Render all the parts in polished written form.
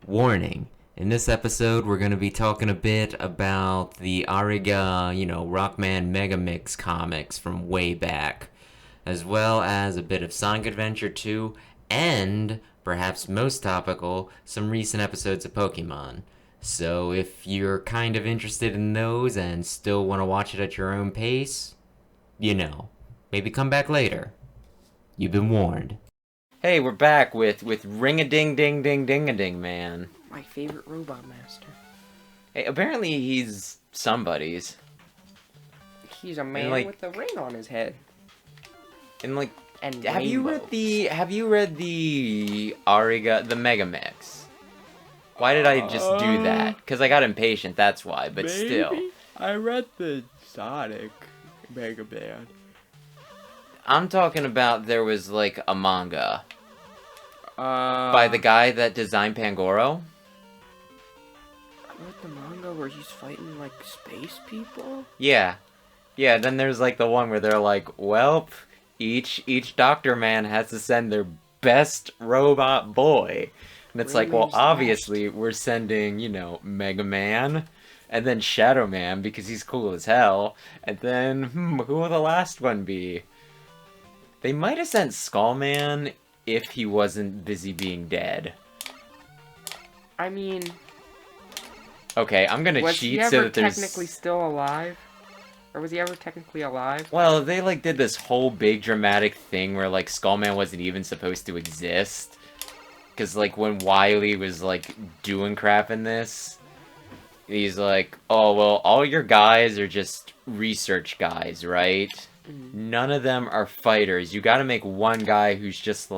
Warning. In this episode, we're going to be talking a bit about the Ariga, Rockman Megamix comics from way back, as well as a bit of Sonic Adventure 2, and, perhaps most topical, some recent episodes of Pokemon. So if you're kind of interested in those and still want to watch it at your own pace, maybe come back later. You've been warned. Hey, we're back with Ring-a-Ding-Ding-Ding-Ding-a-Ding Man. My favorite robot master. Hey, apparently he's somebody's. He's a man with a ring on his head. And And have you read the Ariga, the Megamix? Why did I just do that? Because I got impatient, that's why, but maybe? Still. I read the Sonic Mega Man. I'm talking about there was a manga. By the guy that designed Pangoro? I read the manga where he's fighting space people? Yeah. Yeah, then there's the one where they're well, each Doctor Man has to send their best robot boy. And it's well, obviously we're sending, Mega Man, and then Shadow Man because he's cool as hell, and then, who will the last one be? They might have sent Skullman if he wasn't busy being dead. I mean... Okay, I'm gonna cheat so that there's... Was he ever technically still alive? Or was he ever technically alive? Well, they did this whole big dramatic thing where Skullman wasn't even supposed to exist. Because when Wily was doing crap in this, he's oh well, all your guys are just research guys, right? None of them are fighters. You gotta make one guy who's just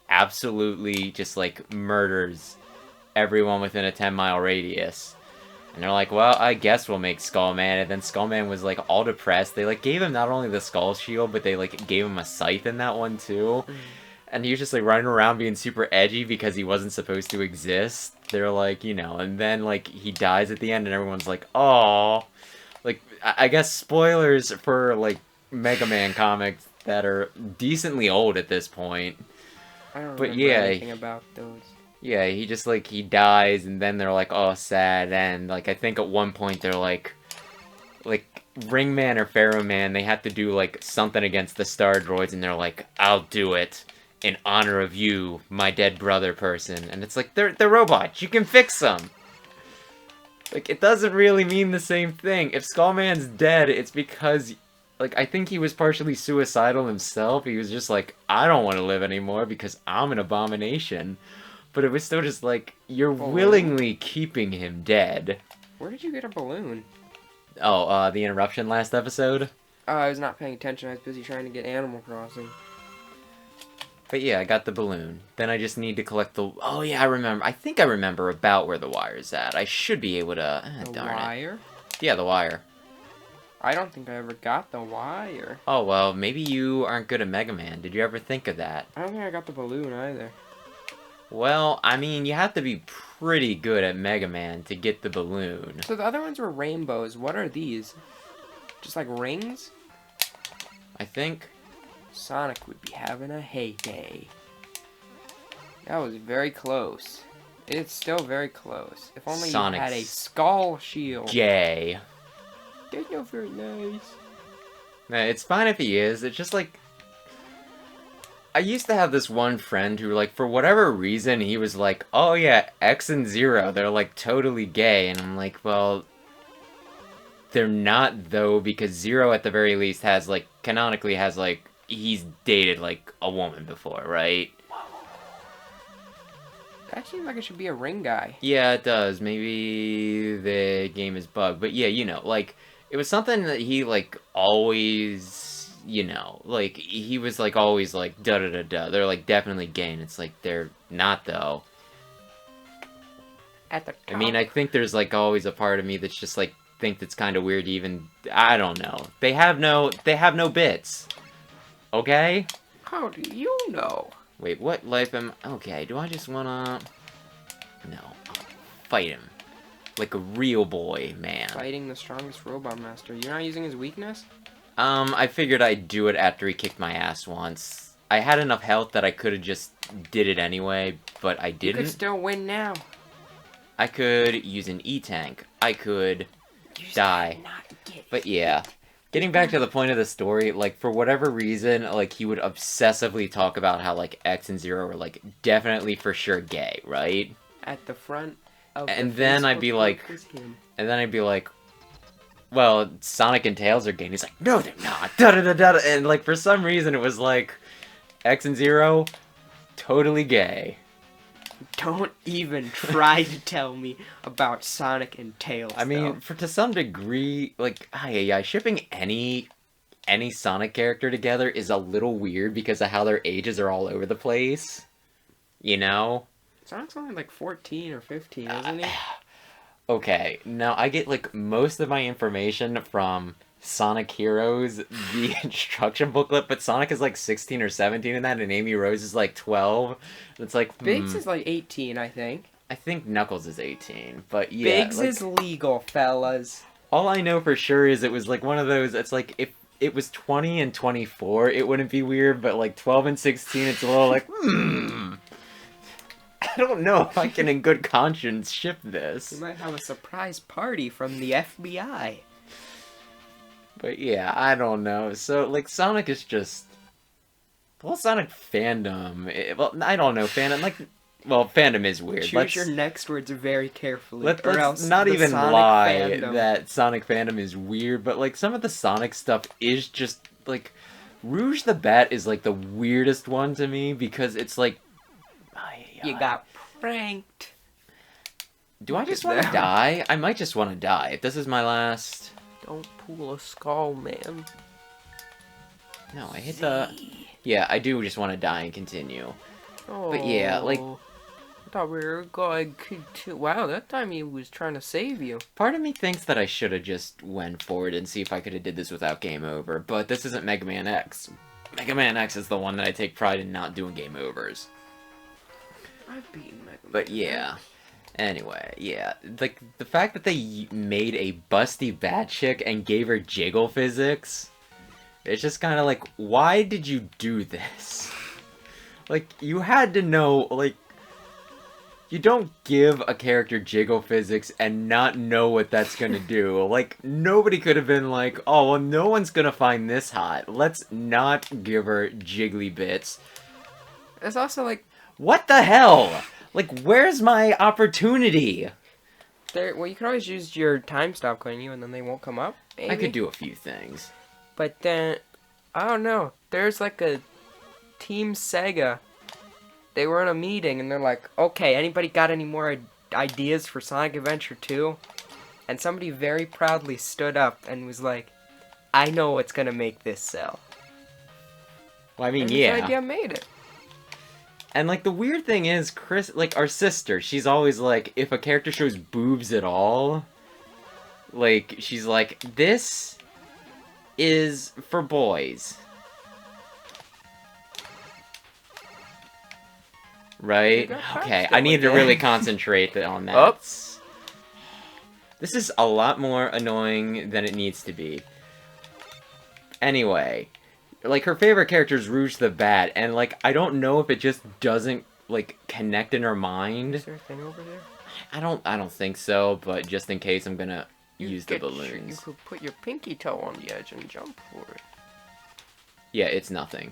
absolutely just murders everyone within a 10-mile radius. And they're well, I guess we'll make Skullman. And then Skullman was all depressed. They gave him not only the skull shield, but they gave him a scythe in that one too. And he was just running around being super edgy because he wasn't supposed to exist. They're and then he dies at the end and everyone's oh. I guess spoilers for Mega Man comics that are decently old at this point. I don't remember anything about those. Yeah, he just he dies and then they're oh, sad, and I think at one point they're Ringman or Pharaoh Man, they have to do something against the Star Droids and they're I'll do it in honor of you, my dead brother person. And it's they're robots, you can fix them. It doesn't really mean the same thing. If Skullman's dead, it's because I think he was partially suicidal himself. He was just I don't want to live anymore because I'm an abomination. But it was still just you're willingly keeping him dead. Where did you get a balloon? Oh, the interruption last episode? I was not paying attention. I was busy trying to get Animal Crossing. But yeah, I got the balloon. Then I just need to collect the... Oh yeah, I remember. I think I remember about where the wire's at. I should be able to... The darn wire? It. Yeah, the wire. I don't think I ever got the wire. Oh, well, maybe you aren't good at Mega Man. Did you ever think of that? I don't think I got the balloon either. Well, I mean, you have to be pretty good at Mega Man to get the balloon. So the other ones were rainbows. What are these? Just rings? I think. Sonic would be having a heyday. That was very close. It's still very close. If only Sonic's you had a skull shield. Gay. That's not very nice. Nah, it's fine if he is. It's just I used to have this one friend who, for whatever reason, he was oh yeah, X and Zero, they're totally gay. And I'm well, they're not though, because Zero at the very least has canonically has he's dated a woman before, right? That seems like it should be a ring guy. Yeah, it does. Maybe the game is bugged. But yeah, it was something that he always, he was always da-da-da-da. They're definitely gay, and it's they're not though. At the top. I mean, I think there's always a part of me that's just think that's kind of weird even, I don't know. They have no bits. Okay? How do you know? Wait, what life am... Okay, do I just wanna... No. Fight him. Like a real boy, man. Fighting the strongest robot master. You're not using his weakness? I figured I'd do it after he kicked my ass once. I had enough health that I could have just did it anyway, but I didn't. You could still win now. I could use an E-Tank. I could die. But yeah. Getting back to the point of the story, like, for whatever reason, like, he would obsessively talk about how, like, X and Zero are, like, definitely for sure gay, right? At the front of And the then I'd Facebook be like, workers' team. and then I'd be like, well, Sonic and Tails are gay. And he's like, no, they're not. Da da da da. And, like, for some reason, it was like, X and Zero, totally gay. Don't even try to tell me about Sonic and Tails. I mean, to some degree, like, shipping any Sonic character together is a little weird because of how their ages are all over the place. You know? Sonic's only like 14 or 15, isn't he? Okay, now I get, like, most of my information from Sonic Heroes, the instruction booklet, but Sonic is, like, 16 or 17 in that, and Amy Rose is, like, 12. It's like, Biggs is like 18, I think. I think Knuckles is 18, but yeah. Biggs like, is legal, fellas. All I know for sure is it was, like, one of those, it's like, if it was 20 and 24, it wouldn't be weird, but, like, 12 and 16, it's a little like, I don't know if I can in good conscience ship this. We might have a surprise party from the FBI. But yeah, I don't know. So, like, Sonic is just... Well, Sonic fandom... well, I don't know, fandom, like... Well, fandom is weird. Choose your next words very carefully, Let's or else not the even Sonic lie fandom... that Sonic fandom is weird, but, like, some of the Sonic stuff is just, like... Rouge the Bat is, like, the weirdest one to me, because it's, like... You got pranked. Do I just want to die? I might just want to die. If this is my last... Don't pull a skull, man. No, I hit the... Yeah, I do just want to die and continue. Oh, but yeah, like... I thought we were going to... Wow, that time he was trying to save you. Part of me thinks that I should have just went forward and see if I could have did this without game over, but this isn't Mega Man X. Mega Man X is the one that I take pride in not doing game overs. I've beaten Mega Man. But yeah. Anyway, yeah, like, the fact that they made a busty bat chick and gave her jiggle physics, it's just kind of like, why did you do this? Like, you had to know, like, you don't give a character jiggle physics and not know what that's gonna do. Like, nobody could have been like, oh, well, no one's gonna find this hot. Let's not give her jiggly bits. It's also like... What the hell? Like, where's my opportunity? Well, you can always use your time stop, couldn't you? And then they won't come up, maybe? I could do a few things. But then, I don't know. There's like a Team Sega. They were in a meeting, and they're like, okay, anybody got any more ideas for Sonic Adventure 2? And somebody very proudly stood up and was like, I know what's gonna make this sell. Well, I mean, and yeah. This idea made it. And, like, the weird thing is, Chris, like, our sister, she's always like, if a character shows boobs at all, like, she's like, this is for boys. Right? Okay, I need to really concentrate on that. Oops. This is a lot more annoying than it needs to be. Anyway, like, her favorite character is Rouge the Bat, and, like, I don't know if it just doesn't, like, connect in her mind. Is there a thing over there? I don't think so, but just in case, I'm gonna use the balloons. You could put your pinky toe on the edge and jump for it. Yeah, it's nothing.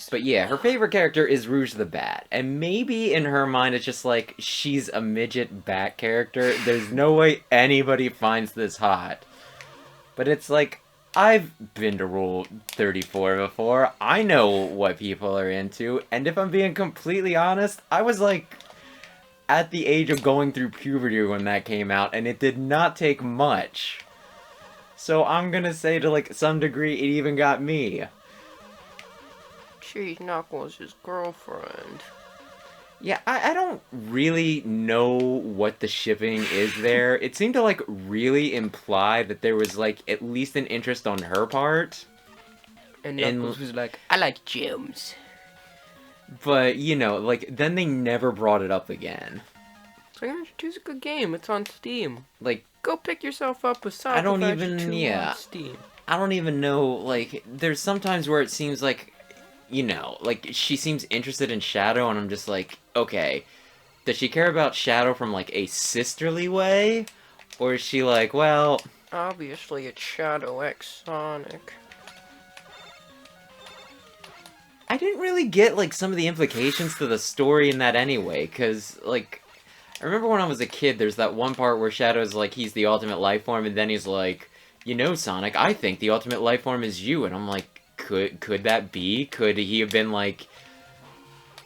But yeah, her favorite character is Rouge the Bat, and maybe in her mind it's just like, she's a midget bat character, there's no way anybody finds this hot. But it's like, I've been to Rule 34 before, I know what people are into, and if I'm being completely honest, I was like, at the age of going through puberty when that came out, and it did not take much. So I'm gonna say to, like, some degree, it even got me. She's Knuckles' girlfriend. Yeah, I don't really know what the shipping is there. It seemed to, like, really imply that there was, like, at least an interest on her part. And Knuckles was like, I like gems. But, you know, like, then they never brought it up again. It's like, choose a good game. It's on Steam. Like, go pick yourself up with Sonic Adventure 2 on Steam. I don't even know, like, there's sometimes where it seems like, you know, like, she seems interested in Shadow, and I'm just like, okay, does she care about Shadow from, like, a sisterly way? Or is she like, well... Obviously, it's Shadow X Sonic. I didn't really get, like, some of the implications to the story in that anyway, because, like, I remember when I was a kid, there's that one part where Shadow's like, he's the ultimate life form, and then he's like, you know, Sonic, I think the ultimate life form is you, and I'm like, could that be? Could he have been, like,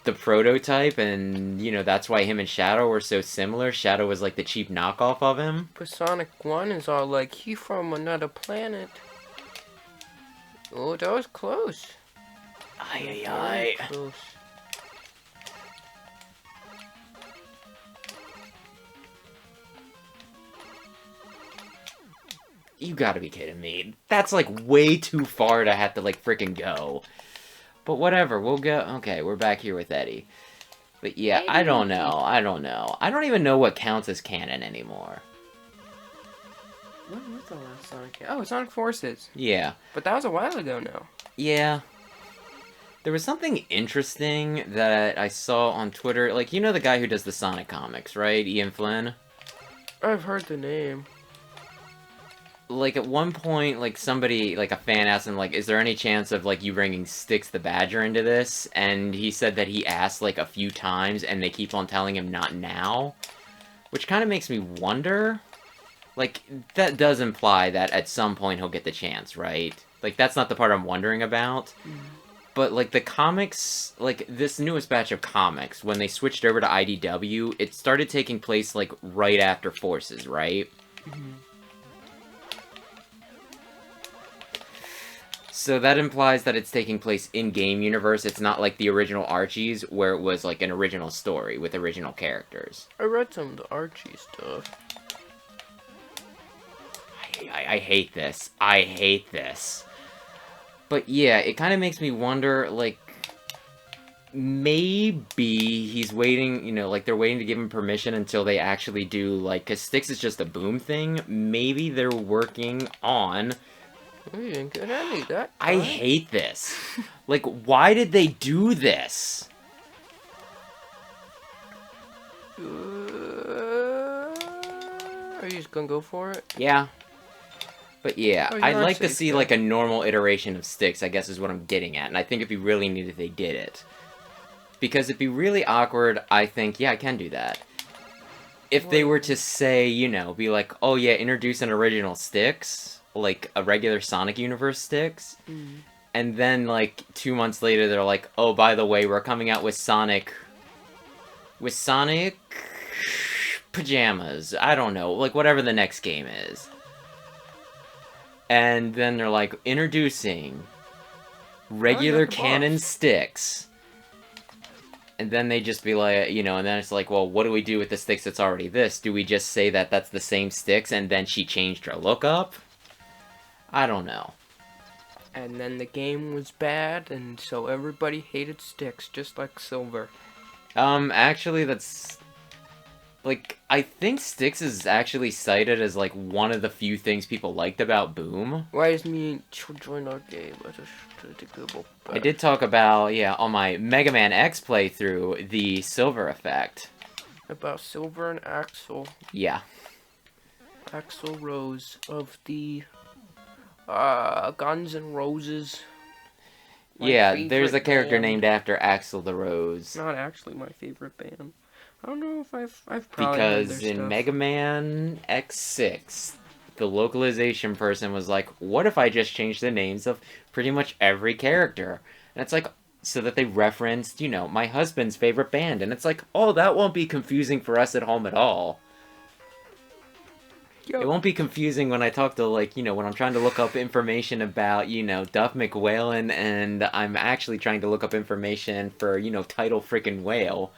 the prototype, and, you know, that's why him and Shadow were so similar? Shadow was, like, the cheap knockoff of him? But Sonic 1 is all like, he from another planet. Oh, that was close. Ay, ay, Very ay. close. You gotta be kidding me. That's, like, way too far to have to, like, freaking go. But whatever, we'll go... Okay, we're back here with Eddie. But yeah, I don't know. I don't even know what counts as canon anymore. When was the last Sonic game? Oh, Sonic Forces. Yeah. But that was a while ago now. Yeah. There was something interesting that I saw on Twitter. Like, you know the guy who does the Sonic comics, right? Ian Flynn? I've heard the name. Like, at one point, like, somebody, like, a fan asked him, like, is there any chance of, like, you bringing Styx the Badger into this? And he said that he asked, like, a few times, and they keep on telling him not now. Which kind of makes me wonder. Like, that does imply that at some point he'll get the chance, right? Like, that's not the part I'm wondering about. But, like, the comics, like, this newest batch of comics, when they switched over to IDW, it started taking place, like, right after Forces, right? So that implies that it's taking place in-game universe. It's not like the original Archie's, where it was, like, an original story with original characters. I read some of the Archie stuff. I hate this. I hate this. But yeah, it kind of makes me wonder, like, maybe he's waiting, you know, like, they're waiting to give him permission until they actually do, like, because Styx is just a boom thing. Maybe they're working on... We didn't get any of that. I hate this. Like, why did they do this? Are you just gonna go for it? Yeah. But yeah, Oh, I'd you're like to safe see, there. like, a normal iteration of Styx, I guess is what I'm getting at. And I think if you really needed, they did it. Because it'd be really awkward, I think, yeah, I can do that. If they were to say, you know, be like, oh yeah, introduce an original Styx, like a regular Sonic Universe Styx, and then, like, 2 months later, they're like, oh, by the way, we're coming out with Sonic Pajamas. I don't know, like, whatever the next game is. And then they're like, introducing regular canon Styx. And then they just be like, you know, and then it's like, well, what do we do with the Styx that's already this? Do we just say that that's the same Styx and then she changed her look up? I don't know. And then the game was bad, and so everybody hated Styx, just like Silver. Actually, that's... Like, I think Styx is actually cited as, like, one of the few things people liked about Boom. Why is me join our game? I did talk about, yeah, on my Mega Man X playthrough, the Silver effect. About Silver and Axel. Yeah. Axel Rose of the Guns N' Roses. Yeah, there's a character band. named after Axel the Rose. Not actually my favorite band. I don't know if I've probably Because heard their in stuff. Mega Man X6, the localization person was like, what if I just changed the names of pretty much every character? And it's like, so that they referenced, you know, my husband's favorite band. And it's like, oh, that won't be confusing for us at home at all. Yo. It won't be confusing when I talk to, like, you know, when I'm trying to look up information about, you know, Duff McWhalen, and I'm actually trying to look up information for, you know, Title Frickin' Whale.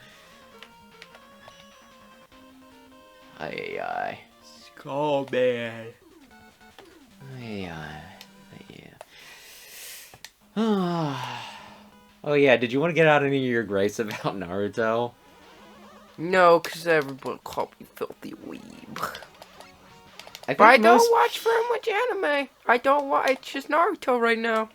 Ay. Skull Man. Yeah. Oh yeah, did you want to get out any of your gripes about Naruto? No, because everyone called me filthy weeb. I But I think don't watch very much anime. I don't watch. It's just Naruto right now.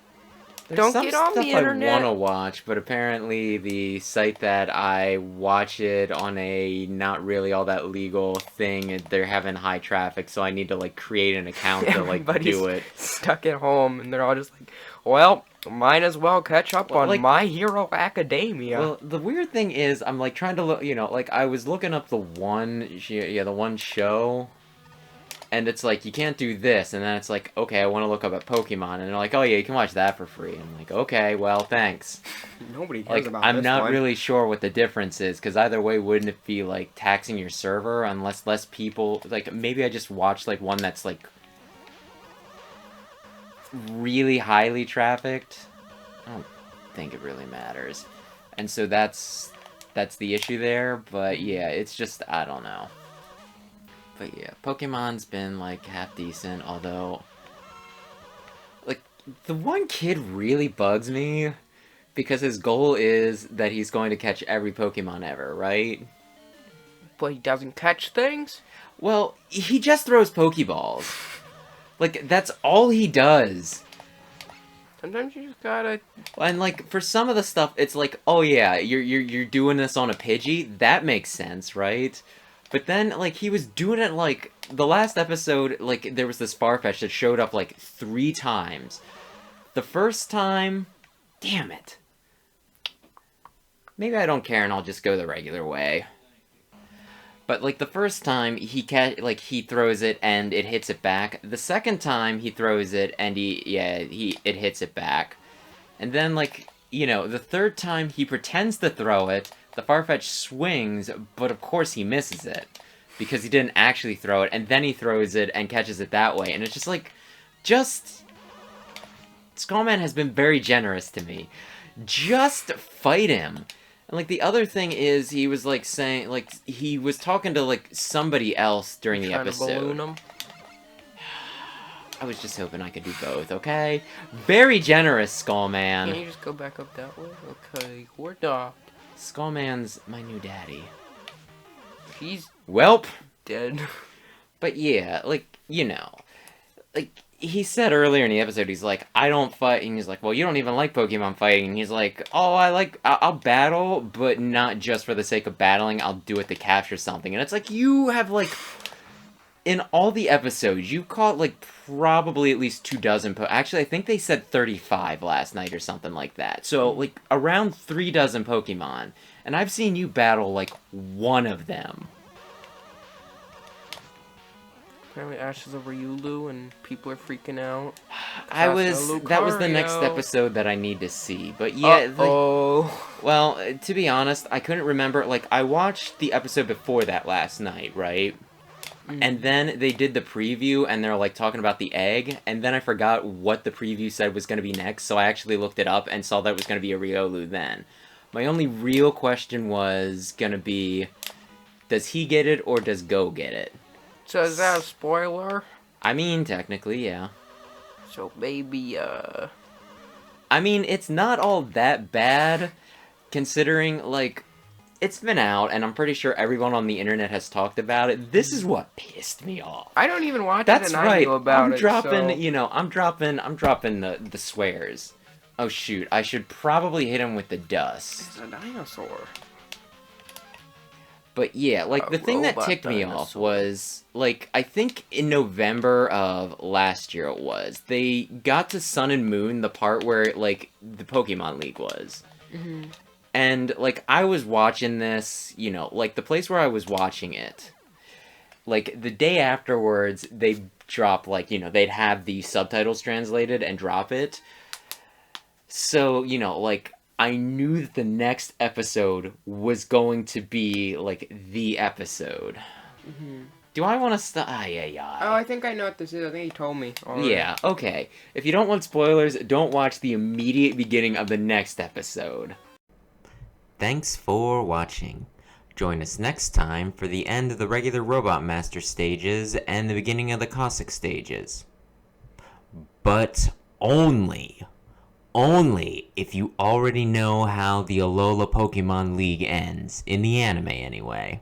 Don't get on the internet. I want to watch, but apparently the site that I watch it on a not really all that legal thing, they're having high traffic, so I need to like create an account to like do it. Stuck at home, and they're all just like, well, might as well catch up on like, My Hero Academia. Well, the weird thing is, I'm like trying to look, like I was looking up the one show. And it's like, you can't do this, and then it's like, okay, I want to look up at Pokemon, and they're like, oh yeah, you can watch that for free. I'm like, okay, well, thanks. Nobody cares about I'm this not one. really sure what the difference is, because either way, wouldn't it be, like, taxing your server, unless less people, like, maybe I just watch, like, one that's, like, really highly trafficked? I don't think it really matters. And so that's the issue there, but yeah, it's just, I don't know. But yeah, Pokemon's been, like, half decent, although... Like, the one kid really bugs me, because his goal is that he's going to catch every Pokemon ever, right? But he doesn't catch things? Well, he just throws Pokeballs. Like, that's all he does. Sometimes you just gotta... And, like, for some of the stuff, it's like, oh yeah, you're doing this on a Pidgey? That makes sense, right? But then, like, he was doing it, like, the last episode, like, there was this Farfetch that showed up, like, 3 times. The first time... Damn it. Maybe I don't care and I'll just go the regular way. But, like, the first time, he throws it and it hits it back. The second time, he throws it and it hits it back. And then, like, the third time, he pretends to throw it. The Farfetch swings, but of course he misses it. Because he didn't actually throw it, and then he throws it and catches it that way. And it's just like, Skullman has been very generous to me. Just fight him. And, like, the other thing is, he was, like, saying, like, he was talking to, like, somebody else during the episode. Trying to balloon him? I was just hoping I could do both, okay? Very generous, Skullman. Can you just go back up that way? Okay, we're done. Skullman's my new daddy. He's... Welp. dead. But yeah, like, like, he said earlier in the episode, he's like, I don't fight, and he's like, well, you don't even like Pokemon fighting, and he's like, oh, I'll battle, but not just for the sake of battling, I'll do it to capture something, and it's like, you have, like, in all the episodes, you caught, like, probably at least 24 actually, I think they said 35 last night or something like that. So, like, around 36 Pokemon. And I've seen you battle, like, one of them. Apparently Ash is over Yulu and people are freaking out. That was the next episode that I need to see. But yeah, well, to be honest, I couldn't remember. Like, I watched the episode before that last night, right? And then they did the preview, and they're, like, talking about the egg, and then I forgot what the preview said was going to be next, so I actually looked it up and saw that it was going to be a Riolu then. My only real question was going to be, does he get it, or does Go get it? So is that a spoiler? I mean, technically, yeah. So maybe, I mean, it's not all that bad, considering, like... It's been out, and I'm pretty sure everyone on the internet has talked about it. This is what pissed me off. I don't even watch That's it, and right. I know about I'm it, dropping, so... I'm dropping the swears. Oh shoot, I should probably hit him with the dust. It's a dinosaur. But yeah, like, the thing that ticked me off was, like, I think in November of last year it was, they got to Sun and Moon, the part where, like, the Pokemon League was. Mm-hmm. And, like, I was watching this, like, the place where I was watching it, like, the day afterwards, they'd drop, like, they'd have the subtitles translated and drop it. So, like, I knew that the next episode was going to be, like, the episode. Mm-hmm. Do I want to stop? Yeah. Oh, I think I know what this is. I think you told me already. Yeah, okay. If you don't want spoilers, don't watch the immediate beginning of the next episode. Thanks for watching. Join us next time for the end of the regular Robot Master stages and the beginning of the Cossack stages. But only if you already know how the Alola Pokemon League ends, in the anime anyway.